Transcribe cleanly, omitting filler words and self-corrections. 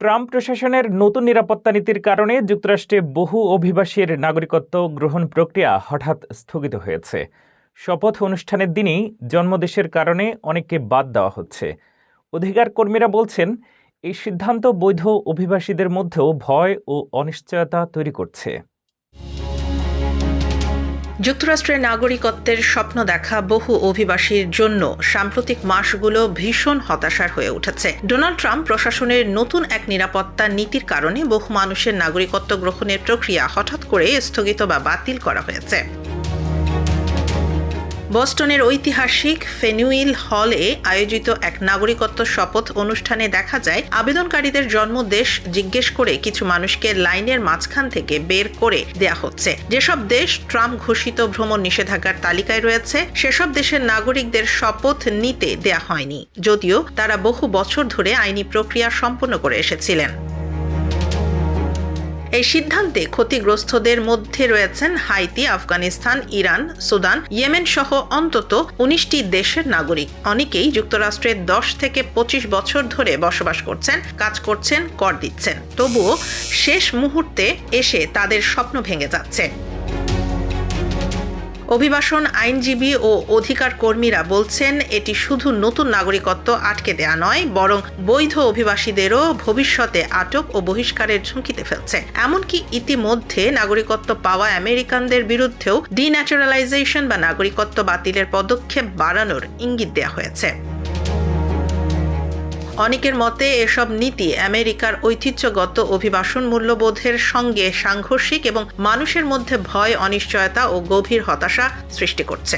Trump প্রশাসনের নতুন নিরাপত্তা নীতির কারণে যুক্তরাষ্ট্রে বহু অভিবাসীর নাগরিকত্ব গ্রহণ প্রক্রিয়া হঠাৎ স্থগিত হয়েছে। শপথ অনুষ্ঠানের দিনই জন্মদেশের কারণে অনেককে বাদ দেওয়া হচ্ছে। অধিকার কর্মীরা বলছেন, এই সিদ্ধান্ত বৈধ অভিবাসীদের মধ্যেও ভয় ও অনিশ্চয়তা তৈরি করছে। যুক্তরাষ্ট্রের নাগরিকত্বের স্বপ্ন দেখা বহু অভিবাসীর জন্য সাম্প্রতিক মাসগুলো ভীষণ হতাশার হয়ে উঠেছে। ডোনাল্ড ট্রাম্প প্রশাসনের নতুন এক নিরাপত্তা নীতির কারণে বহু মানুষের নাগরিকত্ব গ্রহণের প্রক্রিয়া হঠাৎ করে স্থগিত বা বাতিল করা হয়েছে। বস্টনের ঐতিহাসিক ফেনুইল হলে আয়োজিত এক নাগরিকত্ব শপথ অনুষ্ঠানে দেখা যায়, আবেদনকারীদের জন্মদেশ জিজ্ঞেস করে কিছু মানুষকে লাইনের মাঝখান থেকে বের করে দেয়া হচ্ছে। যেসব দেশ ট্রাম্প ঘোষিত ভ্রমণ নিষেধাজ্ঞার তালিকায় রয়েছে, সেসব দেশের নাগরিকদের শপথ নিতে দেয়া হয়নি, যদিও তারা বহু বছর ধরে আইনি প্রক্রিয়া সম্পন্ন করে এসেছিলেন। এই সিদ্ধান্তে ক্ষতিগ্রস্তদের মধ্যে রয়েছেন Haiti, Afghanistan, Iran, Sudan, Yemen সহ অন্তত 19টি দেশের নাগরিক। অনেকেই যুক্তরাষ্ট্রে 10 থেকে 25 বছর ধরে বসবাস করছেন, কাজ করছেন, কর দিচ্ছেন। তবুও শেষ মুহূর্তে এসে তাদের স্বপ্ন ভেঙে যাচ্ছে। অভিবাসন আইনজীবী ও অধিকার কর্মীরা বলছেন, এটি শুধু নতুন নাগরিকত্ব আটকে দেয়া নয়, বরং বৈধ অভিবাসীদেরও ভবিষ্যতে আটক ও বহিষ্কারের ঝুঁকিতে ফেলছে। এমনকি ইতিমধ্যে নাগরিকত্ব পাওয়া আমেরিকানদের বিরুদ্ধেও ডিন্যাচারালাইজেশন বা নাগরিকত্ব বাতিলের পদক্ষেপ বাড়ানোর ইঙ্গিত দেওয়া হয়েছে। অনেকের মতে এসব নীতি আমেরিকার ঐতিহ্যগত অভিবাসন মূল্যবোধের সঙ্গে সাংঘর্ষিক এবং মানুষের মধ্যে ভয়, অনিশ্চয়তা ও গভীর হতাশা সৃষ্টি করছে।